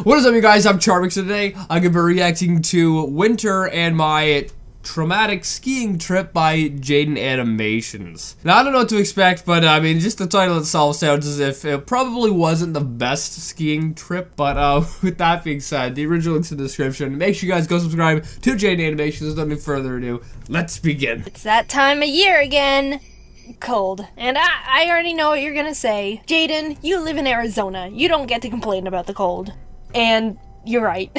What is up, you guys? I'm Charmx, and today I'm going to be reacting to Winter and my traumatic skiing trip by Jaden Animations. Now, I don't know what to expect, but I mean, just the title itself sounds as if it probably wasn't the best skiing trip, but with that being said, the original link's in the description. Make sure you guys go subscribe to Jaden Animations. Without any further ado, let's begin. It's that time of year again. Cold. And I already know what you're gonna say. Jaden, you live in Arizona. You don't get to complain about the cold. And you're right.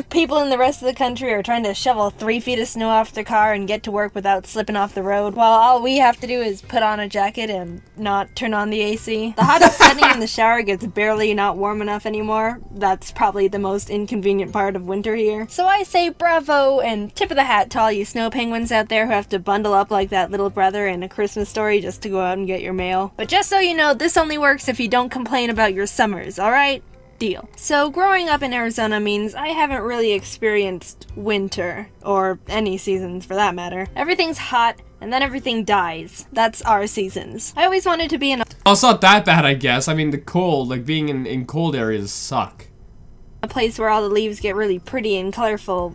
People in the rest of the country are trying to shovel 3 feet of snow off their car and get to work without slipping off the road, while all we have to do is put on a jacket and not turn on the AC. The hottest setting in the shower gets barely not warm enough anymore. That's probably the most inconvenient part of winter here. So I say bravo and tip of the hat to all you snow penguins out there who have to bundle up like that little brother in A Christmas Story just to go out and get your mail. But just so you know, this only works if you don't complain about your summers, alright? Deal. So growing up in Arizona means I haven't really experienced winter, or any seasons for that matter. Everything's hot, and then everything dies. That's our seasons. I always wanted to be in a It's not that bad, I guess. I mean, the cold, like being in cold areas suck. place where all the leaves get really pretty and colorful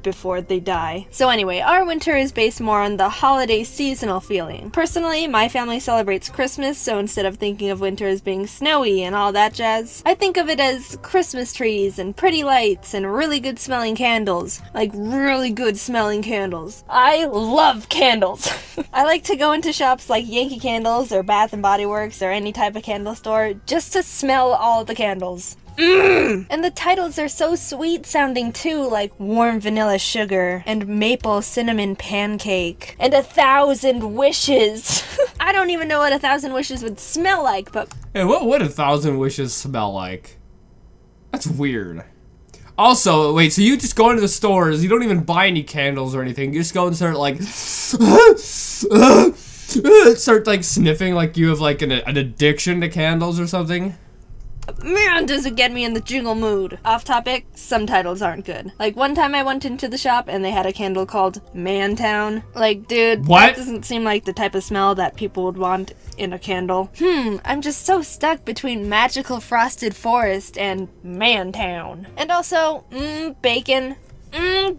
before they die. So anyway, our winter is based more on the holiday seasonal feeling. Personally, my family celebrates Christmas, so instead of thinking of winter as being snowy and all that jazz, I think of it as Christmas trees and pretty lights and really good smelling candles. Like really good smelling candles. I love candles! I like to go into shops like Yankee Candles or Bath and Body Works or any type of candle store just to smell all the candles. And the titles are so sweet sounding too, like warm vanilla sugar and maple cinnamon pancake and 1,000 wishes. I don't even know what 1,000 wishes would smell like, but Hey, what would 1,000 wishes smell like? That's weird. Also, wait, so you just go into the stores, you don't even buy any candles or anything, you just go and start like start like sniffing like you have like an addiction to candles or something? man, does it get me in the jingle mood. Off topic, some titles aren't good. Like one time I went into the shop and they had a candle called Mantown. Like, dude, what? That doesn't seem like the type of smell that people would want in a candle. I'm just so stuck between Magical Frosted Forest and Mantown. And also, bacon.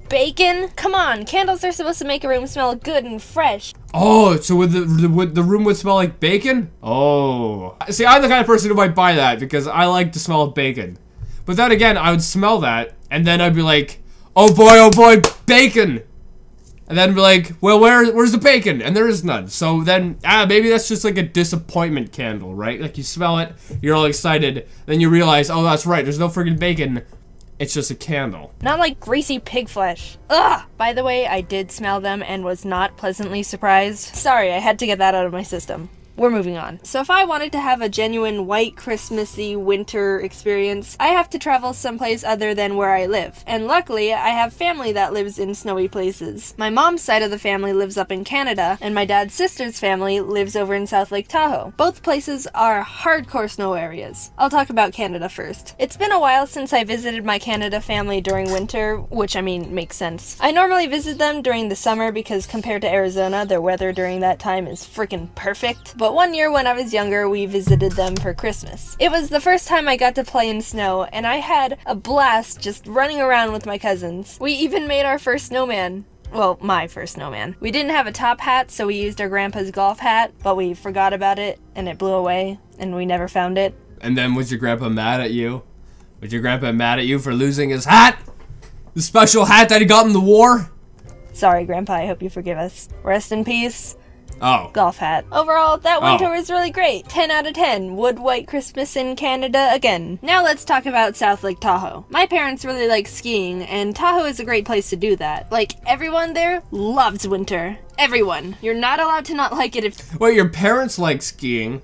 Bacon? Come on, candles are supposed to make a room smell good and fresh. Oh, so would the room would smell like bacon? Oh. See, I'm the kind of person who might buy that because I like the smell of bacon. But then again, I would smell that, and then I'd be like, oh boy, bacon! And then be like, well, where's the bacon? And there is none. So then, maybe that's just like a disappointment candle, right? Like you smell it, you're all excited, then you realize, oh, that's right, there's no friggin' bacon. It's just a candle. Not like greasy pig flesh. Ugh! By the way, I did smell them and was not pleasantly surprised. Sorry, I had to get that out of my system. We're moving on. So if I wanted to have a genuine white Christmassy winter experience, I have to travel someplace other than where I live. And luckily, I have family that lives in snowy places. My mom's side of the family lives up in Canada, and my dad's sister's family lives over in South Lake Tahoe. Both places are hardcore snow areas. I'll talk about Canada first. It's been a while since I visited my Canada family during winter, which I mean makes sense. I normally visit them during the summer because compared to Arizona, their weather during that time is freaking perfect. But one year when I was younger, we visited them for Christmas. It was the first time I got to play in snow, and I had a blast just running around with my cousins. We even made our first snowman. Well, my first snowman. We didn't have a top hat, so we used our grandpa's golf hat, but we forgot about it, and it blew away, and we never found it. And then was your grandpa mad at you? Was your grandpa mad at you for losing his hat? The special hat that he got in the war? Sorry, Grandpa, I hope you forgive us. Rest in peace. Oh. Golf hat. Overall, that winter was really great. 10 out of 10. Would white Christmas in Canada again. Now let's talk about South Lake Tahoe. My parents really like skiing, and Tahoe is a great place to do that. Like, everyone there loves winter. Everyone. You're not allowed to not like it if— Wait, your parents like skiing,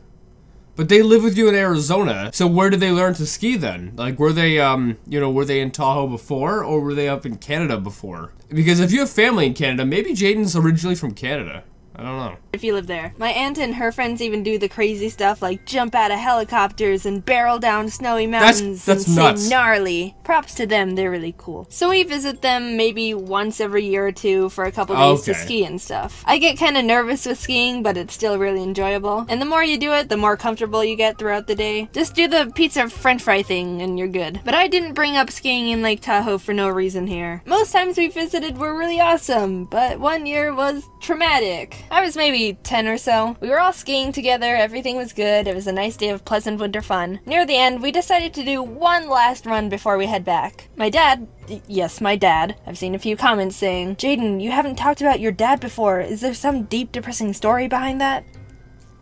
but they live with you in Arizona, so where did they learn to ski then? Like, were they, you know, were they in Tahoe before, or were they up in Canada before? Because if you have family in Canada, maybe Jaden's originally from Canada. I don't know. If you live there. My aunt and her friends even do the crazy stuff like jump out of helicopters and barrel down snowy mountains that's and nuts. say gnarly. Props to them, they're really cool. So we visit them maybe once every year or two for a couple days to ski and stuff. I get kind of nervous with skiing, but it's still really enjoyable. And the more you do it, the more comfortable you get throughout the day. Just do the pizza french fry thing and you're good. But I didn't bring up skiing in Lake Tahoe for no reason here. Most times we visited were really awesome, but one year was traumatic. I was maybe 10 or so. We were all skiing together, everything was good, it was a nice day of pleasant winter fun. Near the end, we decided to do one last run before we head back. My dad, yes, my dad, I've seen a few comments saying, "Jaden, you haven't talked about your dad before. Is there some deep, depressing story behind that?"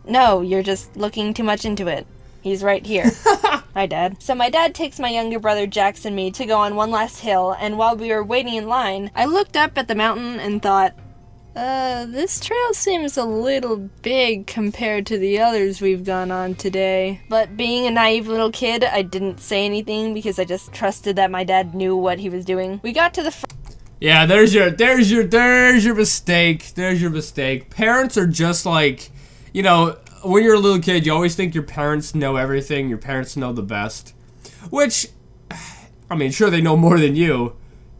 No, you're just looking too much into it. He's right here. Hi, Dad. So my dad takes my younger brother Jax and me to go on one last hill, and while we were waiting in line, I looked up at the mountain and thought, this trail seems a little big compared to the others we've gone on today. But being a naive little kid, I didn't say anything because I just trusted that my dad knew what he was doing. We got to the Yeah, there's your mistake. There's your mistake. Parents are just like, you know, when you're a little kid, you always think your parents know everything, your parents know the best. Which, I mean, sure, they know more than you.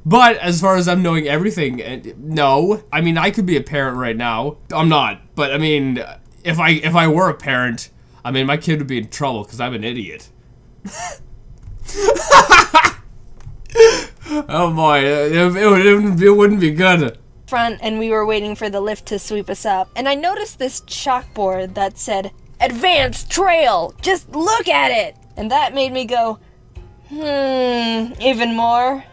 But as far as I'm knowing everything, no. I mean, I could be a parent right now. I'm not. But, I mean, if I were a parent, I mean, my kid would be in trouble because I'm an idiot. Oh boy, it wouldn't be good. Front, and we were waiting for the lift to sweep us up, and I noticed this chalkboard that said, "Advanced Trail! Just look at it!" And that made me go, even more.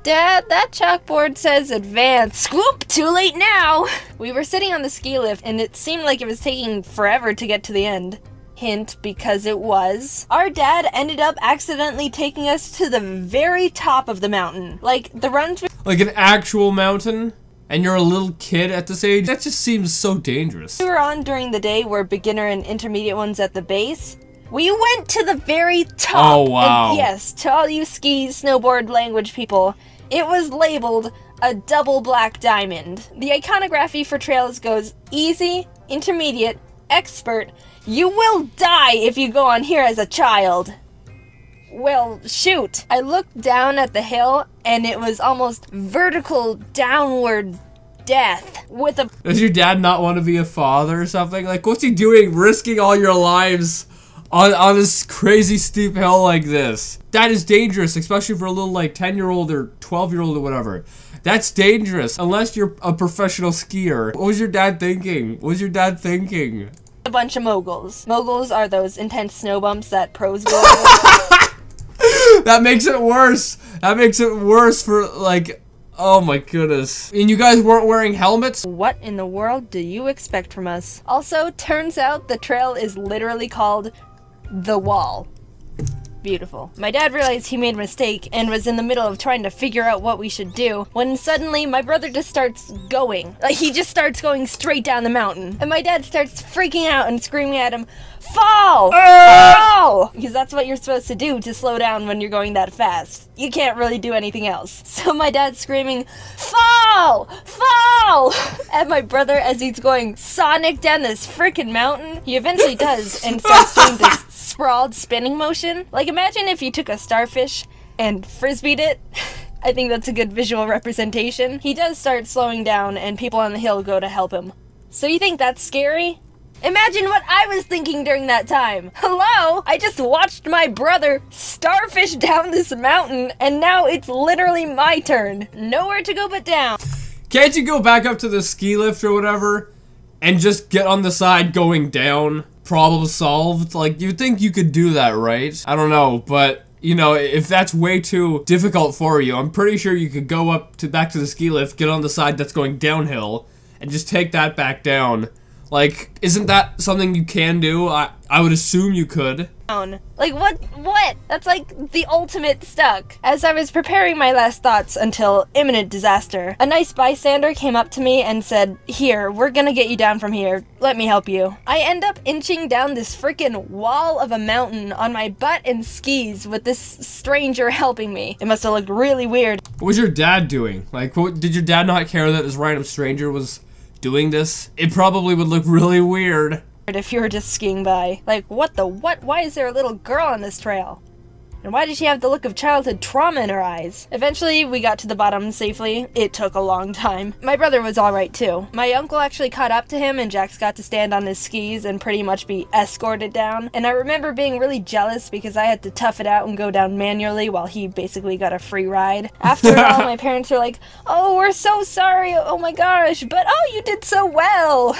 Dad, that chalkboard says advanced. Scoop! Too late now! We were sitting on the ski lift, and it seemed like it was taking forever to get to the end. Hint, because it was. Our dad ended up accidentally taking us to the very top of the mountain. Like, the runs... Like an actual mountain? And you're a little kid at this age? That just seems so dangerous. We were on during the day were beginner and intermediate ones at the base. We went to the very top. Oh, wow. And yes, to all you ski, snowboard language people, it was labeled a double black diamond. The iconography for trails goes easy, intermediate, expert. You will die if you go on here as a child. Well, shoot. I looked down at the hill and it was almost vertical downward death with a... Does your dad not want to be a father or something? Like, what's he doing risking all your lives on this crazy steep hill like this? That is dangerous, especially for a little, like, 10-year-old or 12-year-old or whatever. That's dangerous, unless you're a professional skier. What was your dad thinking? What was your dad thinking? A bunch of moguls. Moguls are those intense snow bumps that pros go over. That makes it worse. That makes it worse for, like, oh my goodness. And you guys weren't wearing helmets? What in the world do you expect from us? Also, turns out the trail is literally called The Wall. Beautiful. My dad realized he made a mistake and was in the middle of trying to figure out what we should do when suddenly my brother just starts going. Like, he just starts going straight down the mountain. And my dad starts freaking out and screaming at him, "Fall! Fall!" Because that's what you're supposed to do to slow down when you're going that fast. You can't really do anything else. So my dad's screaming, "Fall! Fall!" at my brother as he's going Sonic down this freaking mountain. He eventually does and starts doing this sprawled spinning motion. Like, imagine if you took a starfish and frisbeed it. I think that's a good visual representation. He does start slowing down and people on the hill go to help him. So you think that's scary? Imagine what I was thinking during that time. Hello? I just watched my brother starfish down this mountain and now it's literally my turn. Nowhere to go but down. Can't you go back up to the ski lift or whatever and just get on the side going down? Problem solved? Like, you'd think you could do that, right? I don't know, but, you know, if that's way too difficult for you, I'm pretty sure you could go back to the ski lift, get on the side that's going downhill, and just take that back down. Like, isn't that something you can do? I would assume you could. Like, what? That's like the ultimate stuck. As I was preparing my last thoughts until imminent disaster, a nice bystander came up to me and said, "Here, we're gonna get you down from here. Let me help you." I end up inching down this freaking wall of a mountain on my butt and skis with this stranger helping me. It must have looked really weird. What was your dad doing? Like, did your dad not care that this random stranger was doing this, it probably would look really weird. If you were just skiing by. Like, what? Why is there a little girl on this trail? And why did she have the look of childhood trauma in her eyes? Eventually, we got to the bottom safely. It took a long time. My brother was alright too. My uncle actually caught up to him and Jax got to stand on his skis and pretty much be escorted down. And I remember being really jealous because I had to tough it out and go down manually while he basically got a free ride. After it all, my parents were like, "Oh, we're so sorry, oh my gosh, but oh, you did so well."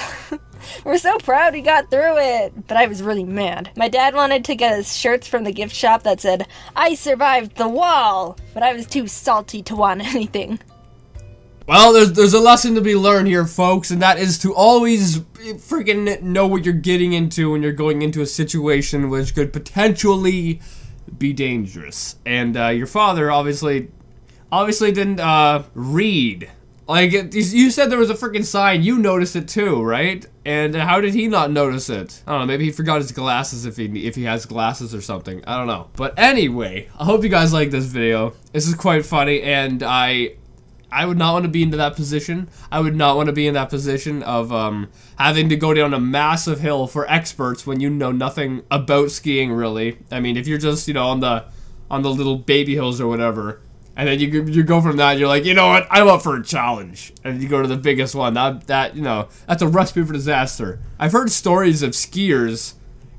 We're so proud we got through it. But I was really mad. My dad wanted to get us shirts from the gift shop that said, "I survived the wall," but I was too salty to want anything. Well, there's a lesson to be learned here, folks, and that is to always freaking know what you're getting into when you're going into a situation which could potentially be dangerous. And your father obviously didn't read. Like, you said there was a freaking sign. You noticed it too, right? And how did he not notice it? I don't know. Maybe he forgot his glasses if he has glasses or something. I don't know. But anyway, I hope you guys like this video. This is quite funny, and I would not want to be into that position. I would not want to be in that position of having to go down a massive hill for experts when you know nothing about skiing, really. I mean, if you're just, you know, on the little baby hills or whatever. And then you go from that, and you're like, you know what, I'm up for a challenge. And you go to the biggest one. That you know, that's a recipe for disaster. I've heard stories of skiers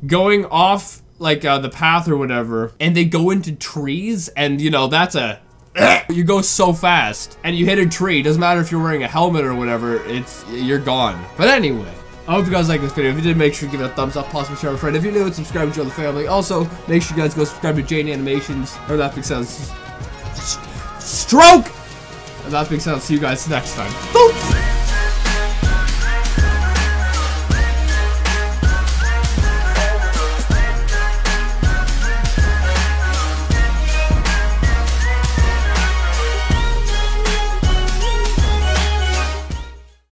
going off, like, the path or whatever, and they go into trees, and, you know, that's a... You go so fast, and you hit a tree. Doesn't matter if you're wearing a helmet or whatever, you're gone. But anyway, I hope you guys like this video. If you did, make sure to give it a thumbs up, possibly share with a friend. If you're new, subscribe to join the family. Also, make sure you guys go subscribe to Jane Animations, or that makes sense. Stroke! And that being said, I'll see you guys next time. Boop!